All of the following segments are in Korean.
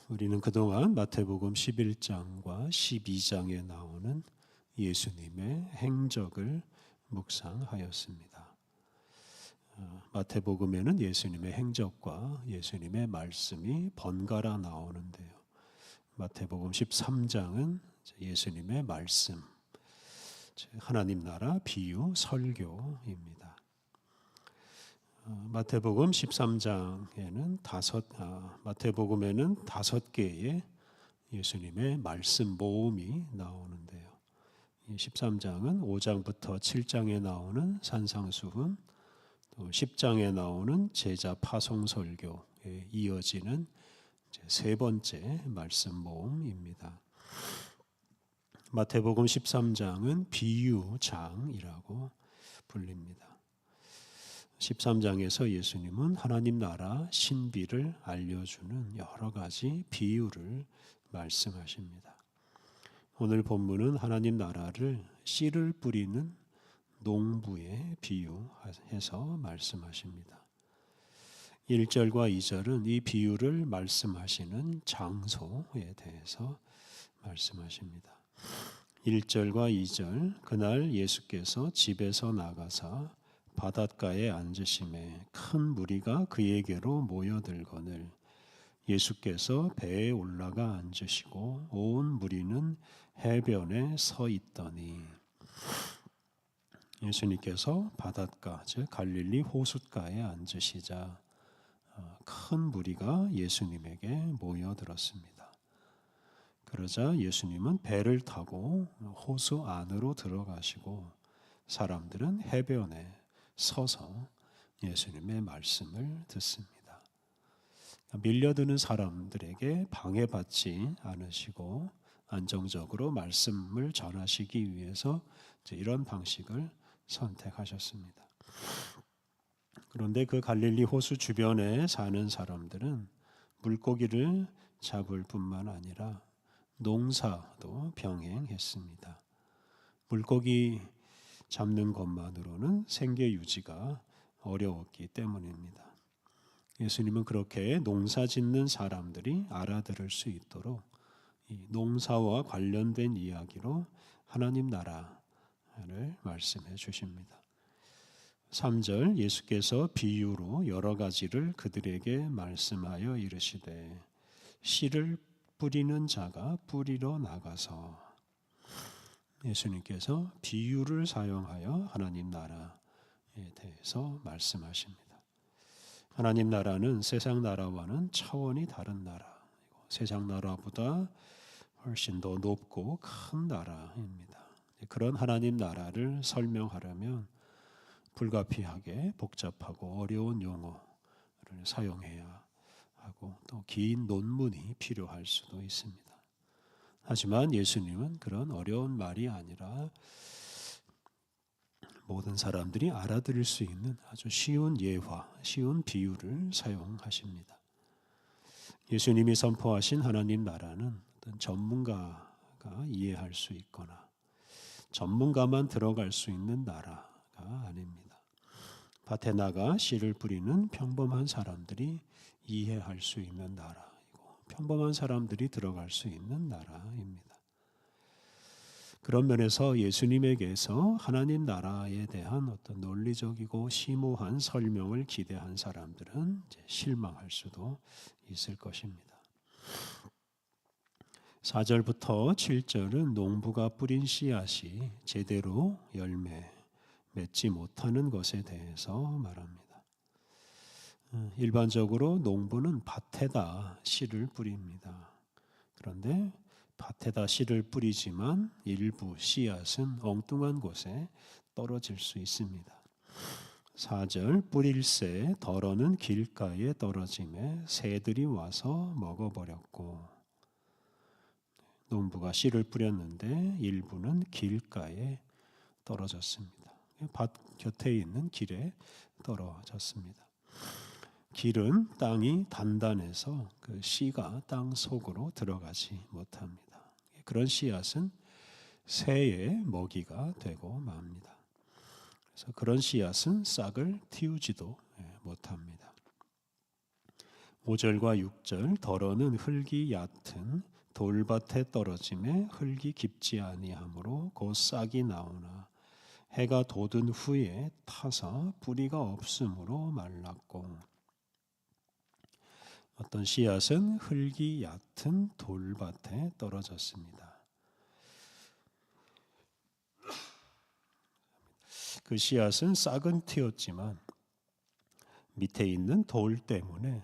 우리는 그동안 마태복음 11장과 12장에 나오는 예수님의 행적을 묵상하였습니다. 마태복음에는 예수님의 행적과 예수님의 말씀이 번갈아 나오는데요. 마태복음 13장은 예수님의 말씀, 하나님 나라 비유 설교입니다. 마태복음 13장에는 마태복음에는 5개의 예수님의 말씀 모음이 나오는데요. 13장은 5장부터 7장에 나오는 산상수훈, 또 10장에 나오는 제자 파송 설교에 이어지는 세 번째 말씀 모음입니다. 마태복음 13장은 비유장이라고 불립니다. 13장에서 예수님은 하나님 나라 신비를 알려주는 여러 가지 비유를 말씀하십니다. 오늘 본문은 하나님 나라를 씨를 뿌리는 농부에 비유해서 말씀하십니다. 1절과 2절은 이 비유를 말씀하시는 장소에 대해서 말씀하십니다. 1절과 2절, 그날 예수께서 집에서 나가사 바닷가에 앉으심에 큰 무리가 그에게로 모여들거늘 예수께서 배에 올라가 앉으시고 온 무리는 해변에 서 있더니, 예수님께서 바닷가 즉 갈릴리 호숫가에 앉으시자 큰 무리가 예수님에게 모여들었습니다. 그러자 예수님은 배를 타고 호수 안으로 들어가시고 사람들은 해변에 서서 예수님의 말씀을 듣습니다. 밀려드는 사람들에게 방해받지 않으시고 안정적으로 말씀을 전하시기 위해서 이런 방식을 선택하셨습니다. 그런데 그 갈릴리 호수 주변에 사는 사람들은 물고기를 잡을 뿐만 아니라 농사도 병행했습니다. 물고기 잡는 것만으로는 생계 유지가 어려웠기 때문입니다. 예수님은 그렇게 농사 짓는 사람들이 알아들을 수 있도록 이 농사와 관련된 이야기로 하나님 나라를 말씀해 주십니다. 3절, 예수께서 비유로 여러 가지를 그들에게 말씀하여 이르시되 씨를 뿌리는 자가 뿌리러 나가서, 예수님께서 비유를 사용하여 하나님 나라에 대해서 말씀하십니다. 하나님 나라는 세상 나라와는 차원이 다른 나라, 세상 나라보다 훨씬 더 높고 큰 나라입니다. 그런 하나님 나라를 설명하려면 불가피하게 복잡하고 어려운 용어를 사용해야 하고 또 긴 논문이 필요할 수도 있습니다. 하지만 예수님은 그런 어려운 말이 아니라 모든 사람들이 알아들을 수 있는 아주 쉬운 예화, 쉬운 비유를 사용하십니다. 예수님이 선포하신 하나님 나라는 어떤 전문가가 이해할 수 있거나 전문가만 들어갈 수 있는 나라가 아닙니다. 밭에 나가 씨를 뿌리는 평범한 사람들이 이해할 수 있는 나라이고 평범한 사람들이 들어갈 수 있는 나라입니다. 그런 면에서 예수님에게서 하나님 나라에 대한 어떤 논리적이고 심오한 설명을 기대한 사람들은 실망할 수도 있을 것입니다. 4절부터 7절은 농부가 뿌린 씨앗이 제대로 열매 맺지 못하는 것에 대해서 말합니다. 일반적으로 농부는 밭에다 씨를 뿌립니다. 그런데 밭에다 씨를 뿌리지만 일부 씨앗은 엉뚱한 곳에 떨어질 수 있습니다. 4절, 뿌릴새 덜어는 길가에 떨어짐에 새들이 와서 먹어버렸고, 농부가 씨를 뿌렸는데 일부는 길가에 떨어졌습니다. 밭 곁에 있는 길에 떨어졌습니다. 길은 땅이 단단해서 그 씨가 땅 속으로 들어가지 못합니다. 그런 씨앗은 새의 먹이가 되고 맙니다. 그래서 그런 씨앗은 싹을 틔우지도 못합니다. 5절과 6절 더러는 흙이 얕은 돌밭에 떨어짐에 흙이 깊지 아니하므로 곧 싹이 나오나 해가 돋은 후에 타서 뿌리가 없으므로 말랐고 어떤 씨앗은 흙이 얕은 돌밭에 떨어졌습니다. 그 씨앗은 싹은 틔었지만 밑에 있는 돌 때문에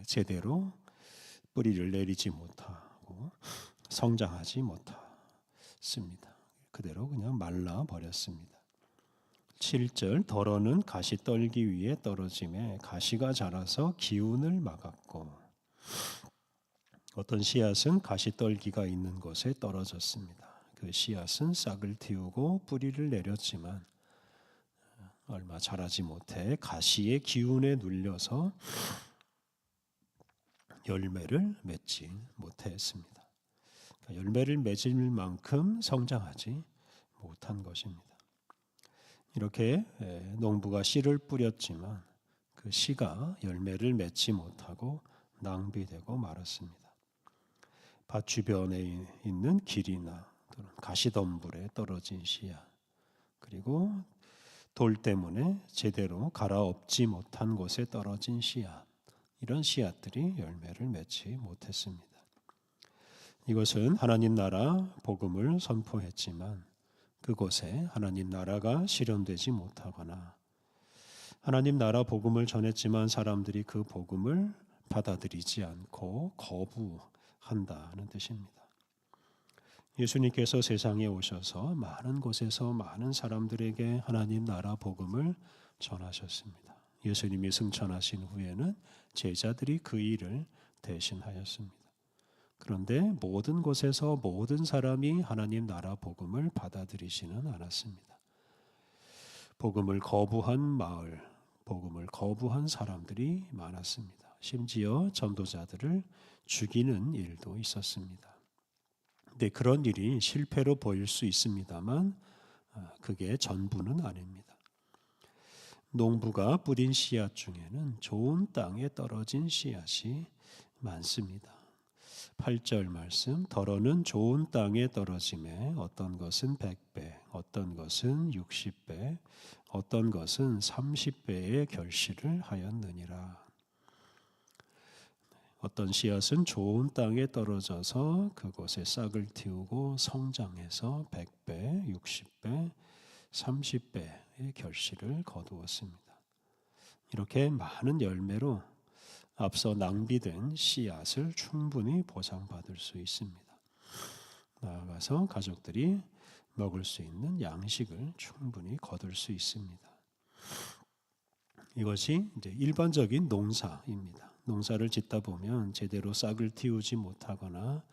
제대로 뿌리를 내리지 못하고 성장하지 못했습니다. 그대로 그냥 말라 버렸습니다. 7절 더러는 가시 떨기 위에 떨어짐에 가시가 자라서 기운을 막았고 어떤 씨앗은 가시 떨기가 있는 곳에 떨어졌습니다. 그 씨앗은 싹을 틔우고 뿌리를 내렸지만 얼마 자라지 못해 가시의 기운에 눌려서 열매를 맺지 못했습니다. 그러니까 열매를 맺을 만큼 성장하지 못한 것입니다. 이렇게 농부가 씨를 뿌렸지만 그 씨가 열매를 맺지 못하고 낭비되고 말았습니다. 밭 주변에 있는 길이나 또는 가시덤불에 떨어진 씨앗 그리고 돌 때문에 제대로 갈아엎지 못한 곳에 떨어진 씨앗 이런 씨앗들이 열매를 맺지 못했습니다. 이것은 하나님 나라 복음을 선포했지만 그곳에 하나님 나라가 실현되지 못하거나 하나님 나라 복음을 전했지만 사람들이 그 복음을 받아들이지 않고 거부한다는 뜻입니다. 예수님께서 세상에 오셔서 많은 곳에서 많은 사람들에게 하나님 나라 복음을 전하셨습니다. 예수님이 승천하신 후에는 제자들이 그 일을 대신하였습니다. 그런데 모든 곳에서 모든 사람이 하나님 나라 복음을 받아들이지는 않았습니다. 복음을 거부한 마을, 복음을 거부한 사람들이 많았습니다. 심지어 전도자들을 죽이는 일도 있었습니다. 근데 그런 일이 실패로 보일 수 있습니다만 그게 전부는 아닙니다. 농부가 뿌린 씨앗 중에는 좋은 땅에 떨어진 씨앗이 많습니다. 8절 말씀 더러는 좋은 땅에 떨어짐에 어떤 것은 100배, 어떤 것은 60배, 어떤 것은 30배의 결실을 하였느니라. 어떤 씨앗은 좋은 땅에 떨어져서 그곳에 싹을 틔우고 성장해서 100배, 60배, 30배의 결실을 거두었습니다. 이렇게 많은 열매로 앞서 낭비된 씨앗을 충분히 보상받을 수 있습니다. 나아가서 가족들이 먹을 수 있는 양식을 충분히 거둘 수 있습니다. 이것이 이제 일반적인 농사입니다. 농사를 짓다 보면 제대로 싹을 틔우지 못하거나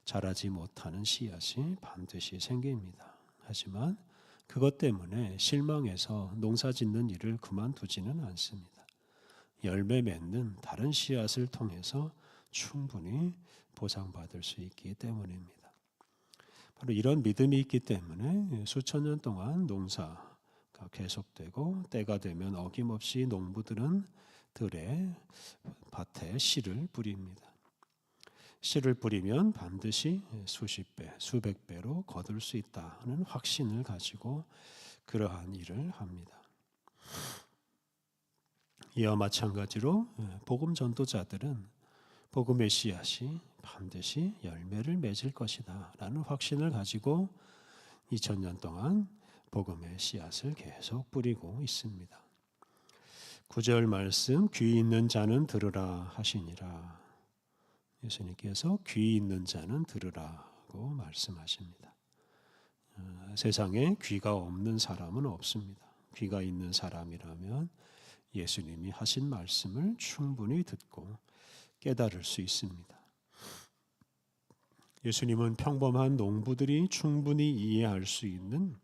자라지 못하는 씨앗이 반드시 생깁니다. 하지만 그것 때문에 실망해서 농사 짓는 일을 그만두지는 않습니다. 열매 맺는 다른 씨앗을 통해서 충분히 보상받을 수 있기 때문입니다. 바로 이런 믿음이 있기 때문에 수천 년 동안 농사가 계속되고 때가 되면 어김없이 농부들은 들에 밭에 씨를 뿌립니다. 씨를 뿌리면 반드시 수십 배, 수백 배로 거둘 수 있다는 확신을 가지고 그러한 일을 합니다. 이와 마찬가지로 복음 전도자들은 복음의 씨앗이 반드시 열매를 맺을 것이다 라는 확신을 가지고 2000년 동안 복음의 씨앗을 계속 뿌리고 있습니다. 9절 말씀 귀 있는 자는 들으라 하시니라. 예수님께서 귀 있는 자는 들으라고 말씀하십니다. 세상에 귀가 없는 사람은 없습니다. 귀가 있는 사람이라면 예수님이 하신 말씀을 충분히 듣고 깨달을 수 있습니다. 예수님은 평범한 농부들이 충분히 이해할 수 있는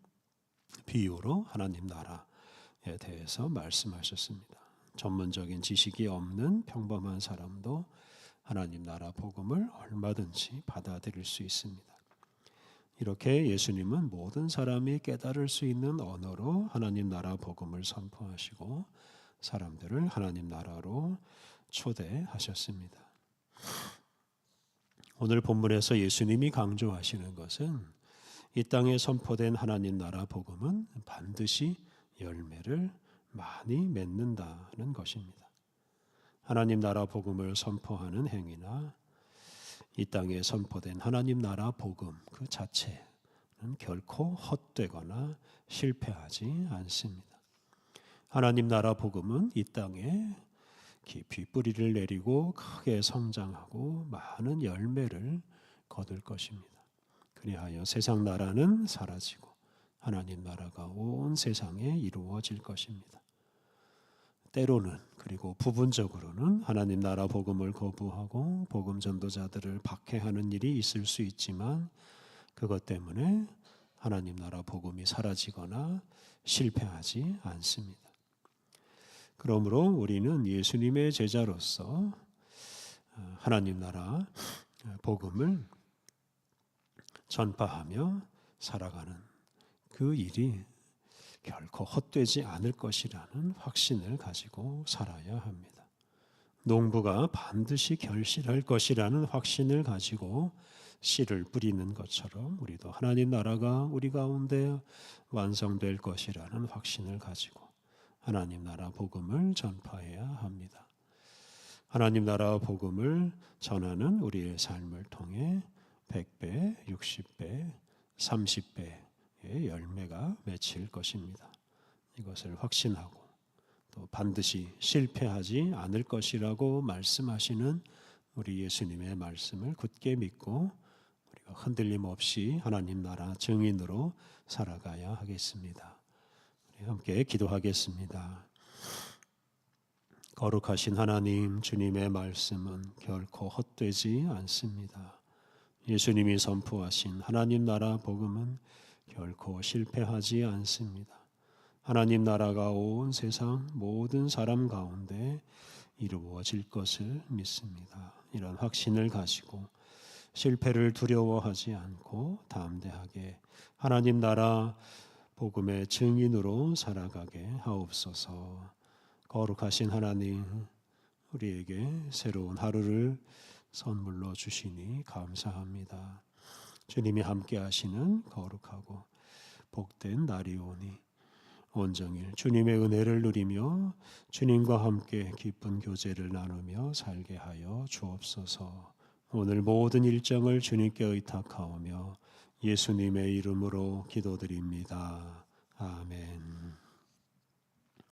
비유로 하나님 나라에 대해서 말씀하셨습니다. 전문적인 지식이 없는 평범한 사람도 하나님 나라 복음을 얼마든지 받아들일 수 있습니다. 이렇게 예수님은 모든 사람이 깨달을 수 있는 언어로 하나님 나라 복음을 선포하시고 사람들을 하나님 나라로 초대하셨습니다. 오늘 본문에서 예수님이 강조하시는 것은 이 땅에 선포된 하나님 나라 복음은 반드시 열매를 많이 맺는다는 것입니다. 하나님 나라 복음을 선포하는 행위나 이 땅에 선포된 하나님 나라 복음 그 자체는 결코 헛되거나 실패하지 않습니다. 하나님 나라 복음은 이 땅에 깊이 뿌리를 내리고 크게 성장하고 많은 열매를 거둘 것입니다. 그리하여 세상 나라는 사라지고 하나님 나라가 온 세상에 이루어질 것입니다. 때로는 그리고 부분적으로는 하나님 나라 복음을 거부하고 복음 전도자들을 박해하는 일이 있을 수 있지만 그것 때문에 하나님 나라 복음이 사라지거나 실패하지 않습니다. 그러므로 우리는 예수님의 제자로서 하나님 나라 복음을 전파하며 살아가는 그 일이 결코 헛되지 않을 것이라는 확신을 가지고 살아야 합니다. 농부가 반드시 결실할 것이라는 확신을 가지고 씨를 뿌리는 것처럼 우리도 하나님 나라가 우리 가운데 완성될 것이라는 확신을 가지고 하나님 나라 복음을 전파해야 합니다. 하나님 나라 복음을 전하는 우리의 삶을 통해 100배, 60배, 30배의 열매가 맺힐 것입니다. 이것을 확신하고 또 반드시 실패하지 않을 것이라고 말씀하시는 우리 예수님의 말씀을 굳게 믿고 우리가 흔들림 없이 하나님 나라 증인으로 살아가야 하겠습니다. 함께 기도하겠습니다. 거룩하신 하나님, 주님의 말씀은 결코 헛되지 않습니다. 예수님이 선포하신 하나님 나라 복음은 결코 실패하지 않습니다. 하나님 나라가 온 세상 모든 사람 가운데 이루어질 것을 믿습니다. 이런 확신을 가지고 실패를 두려워하지 않고 담대하게 하나님 나라 복음의 증인으로 살아가게 하옵소서. 거룩하신 하나님, 우리에게 새로운 하루를 선물로 주시니 감사합니다. 주님이 함께 하시는 거룩하고 복된 날이 오니 온종일 주님의 은혜를 누리며 주님과 함께 기쁜 교제를 나누며 살게 하여 주옵소서. 오늘 모든 일정을 주님께 의탁하오며 예수님의 이름으로 기도드립니다. 아멘.